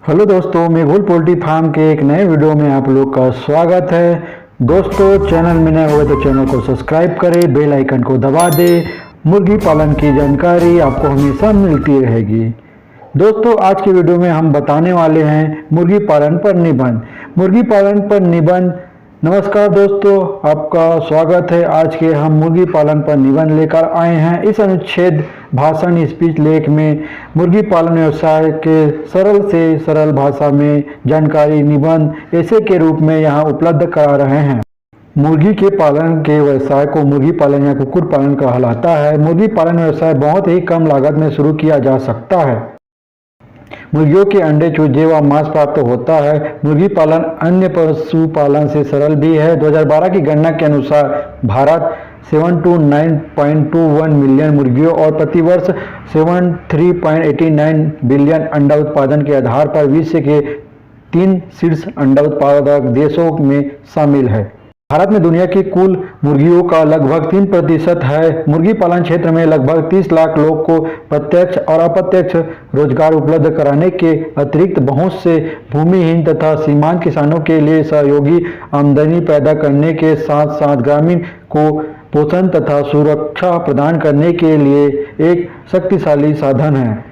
Hello दोस्तों, मेघुल poultry farm के एक नए वीडियो में आप लोग का स्वागत है। दोस्तों, चैनल में नए हुए तो चैनल को सब्सक्राइब करें, बेल आइकन को दबा दें। मुर्गी पालन की जानकारी आपको हमेशा मिलती रहेगी। दोस्तों, आज की वीडियो में हम बताने वाले हैं मुर्गी पालन पर निबंध। मुर्गी पालन पर निबंध। नमस्कार दोस्तों, आपका स्वागत है। आज के हम मुर्गी पालन पर निबंध लेकर आए हैं। इस अनुच्छेद भाषण स्पीच लेख में मुर्गी पालन व्यवसाय के सरल से सरल भाषा में जानकारी निबंध ऐसे के रूप में यहाँ उपलब्ध करा रहे हैं। मुर्गी के पालन के व्यवसाय को मुर्गी पालन या कुक्कुट पालन कहलाता है। मुर्गी पालन व्यवसाय बहुत ही कम लागत में शुरू किया जा सकता है। मुर्गियों के अंडे, चूजे व मांस प्राप्त होता है। मुर्गी पालन अन्य पशुपालन से सरल भी है। 2012 की गणना के अनुसार भारत 729.21 मिलियन मुर्गियों और प्रतिवर्ष 73.89 बिलियन अंडा उत्पादन के आधार पर विश्व के 3 शीर्ष अंडा उत्पादक देशों में शामिल है। भारत में दुनिया की कुल मुर्गियों का लगभग 3% है। मुर्गी पालन क्षेत्र में लगभग 30 लाख लोग को प्रत्यक्ष और अप्रत्यक्ष रोजगार उपलब्ध कराने के अतिरिक्त बहुत से भूमिहीन तथा सीमांत किसानों के लिए सहयोगी आमदनी पैदा करने के साथ साथ ग्रामीण को पोषण तथा सुरक्षा प्रदान करने के लिए एक शक्तिशाली साधन है।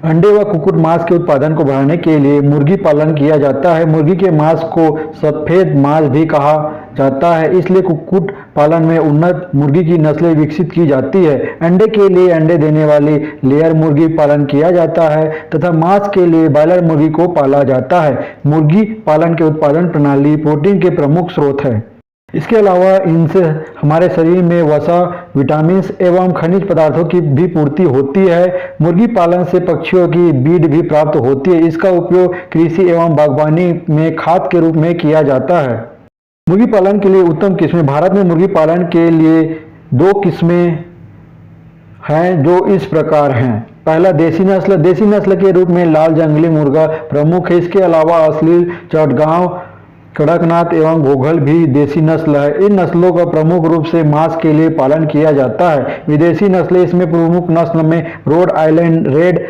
अंडे व कुक्कुट मांस के उत्पादन को बढ़ाने के लिए मुर्गी पालन किया जाता है। मुर्गी के मांस को सफेद मांस भी कहा जाता है, इसलिए कुक्कुट पालन में उन्नत मुर्गी की नस्लें विकसित की जाती है। अंडे के लिए अंडे देने वाली लेयर मुर्गी पालन किया जाता है तथा मांस के लिए बॉयलर मुर्गी को पाला जाता है। मुर्गी पालन के उत्पादन प्रणाली प्रोटीन के प्रमुख स्रोत है। इसके अलावा इनसे हमारे शरीर में वसा, विटामिन एवं खनिज पदार्थों की भी पूर्ति होती है। मुर्गी पालन से पक्षियों की बीड भी प्राप्त होती है। इसका उपयोग कृषि एवं बागवानी में खाद के रूप में किया जाता है। मुर्गी पालन के लिए उत्तम किस्में। भारत में मुर्गी पालन के लिए 2 किस्में हैं जो इस प्रकार हैं। पहला, देसी नस्ल। देसी नस्ल के रूप में लाल जंगली मुर्गा प्रमुख है। इसके अलावा असली, चटगांव, कड़कनाथ एवं घोघल भी देसी नस्ल है। इन नस्लों का प्रमुख रूप से मांस के लिए पालन किया जाता है। विदेशी नस्लें, इसमें प्रमुख नस्ल में रोड आइलैंड रेड,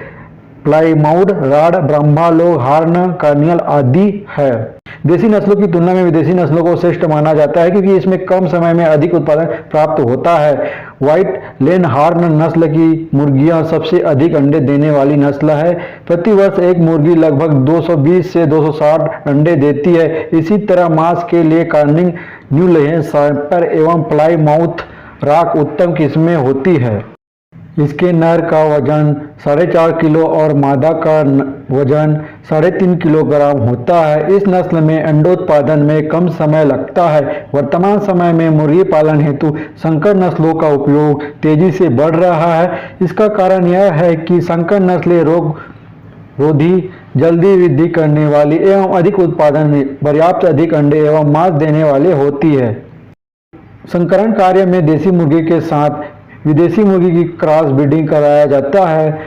प्लाईमाउथ राड, ब्रह्मा लोग, हार्न, कार्नियल आदि है। देसी नस्लों की तुलना में विदेशी नस्लों को श्रेष्ठ माना जाता है क्योंकि इसमें कम समय में अधिक उत्पादन प्राप्त होता है। व्हाइट लेनहार्न नस्ल की मुर्गियां सबसे अधिक अंडे देने वाली नस्ल है। प्रतिवर्ष एक मुर्गी लगभग 220 से 260 अंडे देती है। इसी तरह मांस के लिए कार्निंग, न्यू हैम्पशायर एवं प्लाईमाउथ रॉक उत्तम किस्में होती है। इसके नर का वजन 4.5 किलो और मादा का वजन 3.5 किलोग्राम होता है। इस नस्ल में अंडोत्पादन में कम समय लगता है। वर्तमान समय में मुर्गी पालन हेतु संकर नस्लों का उपयोग तेजी से बढ़ रहा है। इसका कारण यह है कि संकर नस्लें रोग रोधी, जल्दी वृद्धि करने वाली एवं अधिक उत्पादन में पर्याप्त अधिक अंडे एवं मांस देने वाले होती है। संकरण कार्य में देसी मुर्गी के साथ विदेशी मुर्गी की क्रॉस ब्रीडिंग कराया जाता है।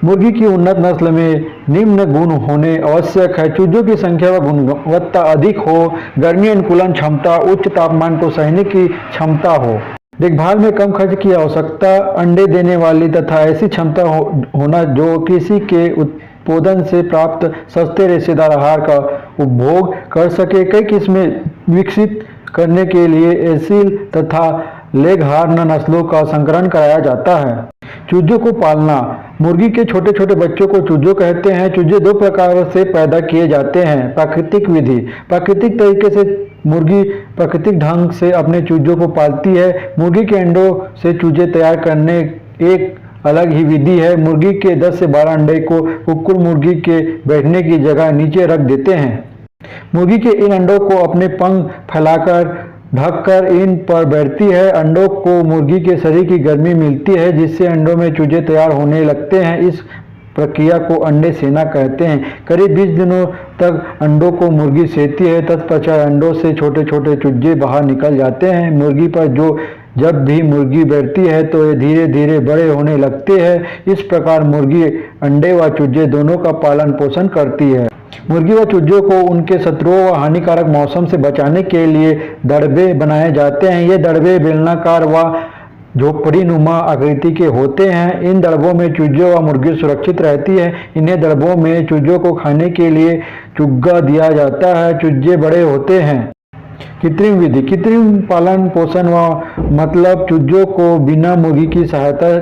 मुर्गी की उन्नत नस्ल में निम्न गुण होने आवश्यक है। चूजों की संख्या व गुणवत्ता अधिक हो, गर्मी अनुकूलन क्षमता, उच्च तापमान को सहने की क्षमता हो, देखभाल में कम खर्च की आवश्यकता, अंडे देने वाली तथा ऐसी क्षमता होना जो कृषि के उत्पादन से प्राप्त सस्ते रेशेदार आहार का उपभोग कर सके। कई किस्में विकसित करने के लिए एसील तथा लेगहार्न नस्लों का संकरण कराया जाता है। चूजों को पालना। मुर्गी के छोटे छोटे बच्चों को चूजों कहते हैं। चूजे 2 प्रकार से पैदा किए जाते हैं। प्राकृतिक विधि। प्राकृतिक तरीके से मुर्गी प्राकृतिक ढंग से अपने चूजों को पालती है। मुर्गी के अंडों से चूजे तैयार करने एक अलग ही विधि है। मुर्गी के 10 से 12 अंडे को कुक्कुट मुर्गी के बैठने की जगह नीचे रख देते हैं। मुर्गी के इन अंडों को अपने पंख फैलाकर ढककर इन पर बैठती है। अंडों को मुर्गी के शरीर की गर्मी मिलती है जिससे अंडों में चूजे तैयार होने लगते हैं। इस प्रक्रिया को अंडे सेना कहते हैं। करीब 20 दिनों तक अंडों को मुर्गी सेती है। तत्पश्चात अंडों से छोटे छोटे चूजे बाहर निकल जाते हैं। मुर्गी पर जब भी मुर्गी बैठती है तो ये धीरे धीरे बड़े होने लगते हैं। इस प्रकार मुर्गी अंडे व चूजे दोनों का पालन पोषण करती है। मुर्गी व चूजों को उनके शत्रुओं व हानिकारक मौसम से बचाने के लिए दड़बे बनाए जाते हैं। ये दड़बे बेलनाकार व झोपड़ीनुमा आकृति के होते हैं। इन दड़बों में चूजे व मुर्गी सुरक्षित रहती है। इन्हें दड़बों में चूजों को खाने के लिए चुग्गा दिया जाता है। चूजे बड़े होते हैं। कृत्रिम विधि, कृत्रिम पालन पोषण व मतलब चूजों को बिना मुर्गी की सहायता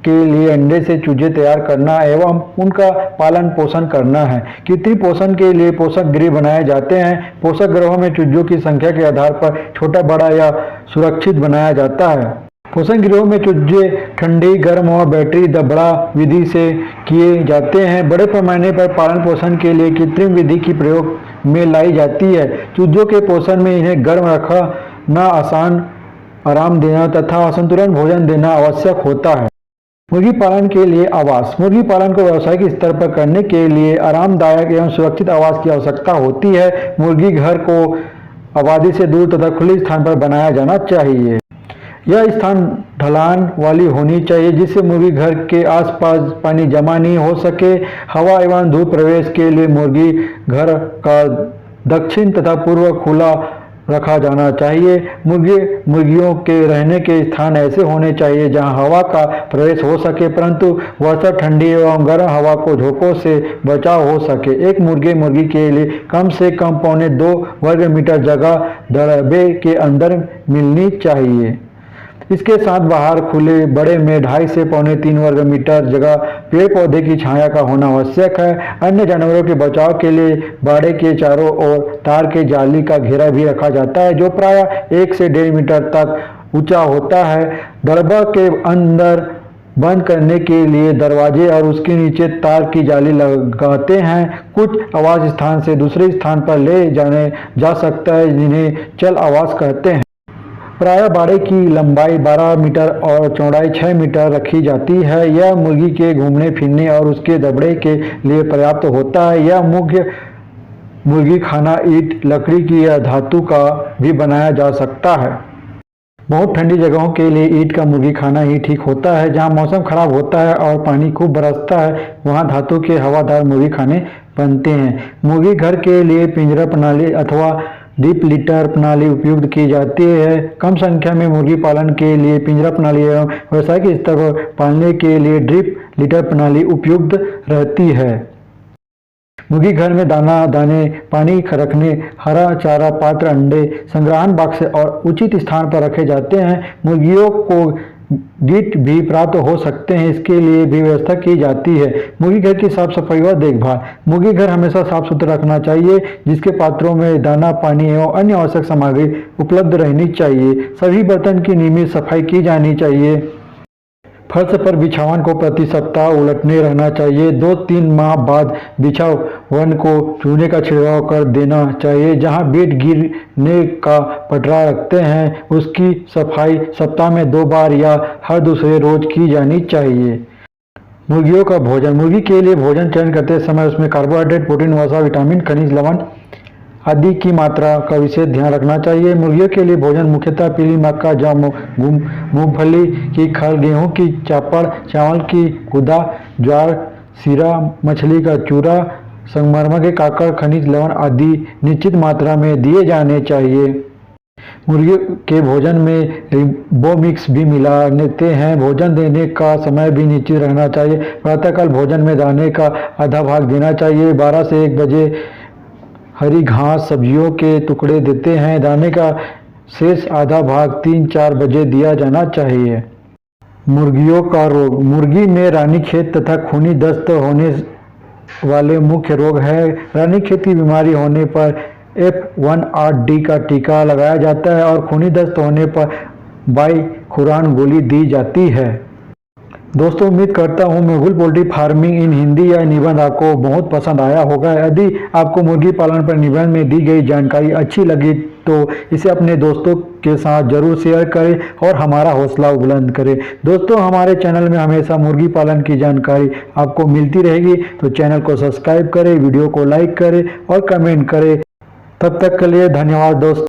के लिए अंडे से चूजे तैयार करना एवं उनका पालन पोषण करना है। कृत्रिम पोषण के लिए पोषक गृह बनाए जाते हैं। पोषक गृहों में चूजों की संख्या के आधार पर छोटा, बड़ा या सुरक्षित बनाया जाता है। पोषण गृहों में चूजे ठंडी, गर्म और बैटरी दबड़ा विधि से किए जाते हैं। बड़े पैमाने पर पालन पोषण के लिए कृत्रिम विधि की प्रयोग में लाई जाती है। चूजों के पोषण में इन्हें गर्म रखना, आराम देना तथा संतुलित भोजन देना आवश्यक होता है। मुर्गी पालन के लिए आवास, मुर्गी पालन को व्यावसायिक स्तर पर करने के लिए आरामदायक एवं सुरक्षित आवास की आवश्यकता होती है। मुर्गी घर को आबादी से दूर तथा खुले स्थान पर बनाया जाना चाहिए। यह स्थान ढलान वाली होनी चाहिए जिससे मुर्गी घर के आसपास पानी जमा नहीं हो सके। हवा एवं धूप प्रवेश के लिए मुर्गी घर का दक्षिण तथा पूर्व खुला रखा जाना चाहिए। मुर्गियों के रहने के स्थान ऐसे होने चाहिए जहां हवा का प्रवेश हो सके परंतु वर्षा, ठंडी एवं गर्म हवा को झोंकों से बचाव हो सके। एक मुर्गी के लिए कम से कम 1.25 वर्ग मीटर जगह दड़बे के अंदर मिलनी चाहिए। इसके साथ बाहर खुले बड़े में 2.5 से 3.25 वर्ग मीटर जगह पेड़ पौधे की छाया का होना आवश्यक है। अन्य जानवरों के बचाव के लिए बाड़े के चारों ओर तार के जाली का घेरा भी रखा जाता है जो प्रायः 1 से 1.5 मीटर तक ऊंचा होता है। दड़बा के अंदर बंद करने के लिए दरवाजे और उसके नीचे तार की जाली लगाते हैं। कुछ आवास स्थान से दूसरे स्थान पर ले जाने जा सकता है जिन्हें चल आवास कहते हैं। प्रायः बाड़े की लंबाई 12 मीटर और चौड़ाई 6 मीटर रखी जाती है। यह मुर्गी के घूमने फिरने और उसके दबड़े के लिए पर्याप्त होता है। यह मुख्य मुर्गी खाना ईंट, लकड़ी की या धातु का भी बनाया जा सकता है। बहुत ठंडी जगहों के लिए ईंट का मुर्गी खाना ही ठीक होता है। जहां मौसम खराब होता है और पानी खूब बरसता है वहां धातु के हवादार मुर्गी खाने बनते हैं। मुर्गी घर के लिए पिंजरा प्रणाली अथवा डीप लिटर प्रणाली उपयुक्त की जाती है। कम संख्या में मुर्गी पालन के लिए पिंजरा प्रणाली एवं व्यावसायिक स्तर पर पालने के लिए ड्रिप लिटर प्रणाली उपयुक्त रहती है। मुर्गी घर में दाने, पानी रखने, हरा चारा पात्र, अंडे संग्रहण बक्स और उचित स्थान पर रखे जाते हैं। मुर्गियों को गिट भी प्राप्त हो सकते हैं, इसके लिए भी व्यवस्था की जाती है। मुर्गी घर की साफ सफाई व देखभाल, मुर्गी घर हमेशा साफ सुथरा रखना चाहिए जिसके पात्रों में दाना, पानी एवं अन्य आवश्यक सामग्री उपलब्ध रहनी चाहिए। सभी बर्तन की नियमित सफाई की जानी चाहिए। फर्श पर बिछावन को प्रति सप्ताह उलटने रहना चाहिए। 2-3 माह बाद बिछावन को चूने का छिड़काव कर देना चाहिए। जहां बेड गिरने का पटरा रखते हैं उसकी सफाई सप्ताह में 2 बार या हर दूसरे रोज की जानी चाहिए। मुर्गियों का भोजन, मुर्गी के लिए भोजन चयन करते समय उसमें कार्बोहाइड्रेट, प्रोटीन, वसा, विटामिन, खनिज, लवण आदि की मात्रा का विशेष ध्यान रखना चाहिए। मुर्गियों के लिए भोजन मुख्यतः पीली मक्का, जौ, मूंगफली की खल, गेहूं की चापड़, चावल की गुदा, ज्वार, सीरा, मछली का चूरा, संगमरमर के काकड़, खनिज, लवण आदि निश्चित मात्रा में दिए जाने चाहिए। मुर्गियों के भोजन में रिबोमिक्स भी मिलाते हैं। भोजन देने का समय भी निश्चित रहना चाहिए। प्रातःकाल भोजन में दाने का आधा भाग देना चाहिए। 12 से 1 बजे हरी घास, सब्जियों के टुकड़े देते हैं। दाने का शेष आधा भाग 3-4 बजे दिया जाना चाहिए। मुर्गियों का रोग, मुर्गी में रानीखेत तथा खूनी दस्त होने वाले मुख्य रोग है। रानीखेत की बीमारी होने पर F18D का टीका लगाया जाता है और खूनी दस्त होने पर बाईखुरान गोली दी जाती है। दोस्तों, उम्मीद करता हूँ Mughal poultry farming in Hindi या निबंध आपको बहुत पसंद आया होगा। यदि आपको मुर्गी पालन पर निबंध में दी गई जानकारी अच्छी लगी तो इसे अपने दोस्तों के साथ जरूर शेयर करें और हमारा हौसला बुलंद करें। दोस्तों, हमारे चैनल में हमेशा मुर्गी पालन की जानकारी आपको मिलती रहेगी, तो चैनल को सब्सक्राइब करें, वीडियो को लाइक करें और कमेंट करें। तब तक के लिए धन्यवाद दोस्तों।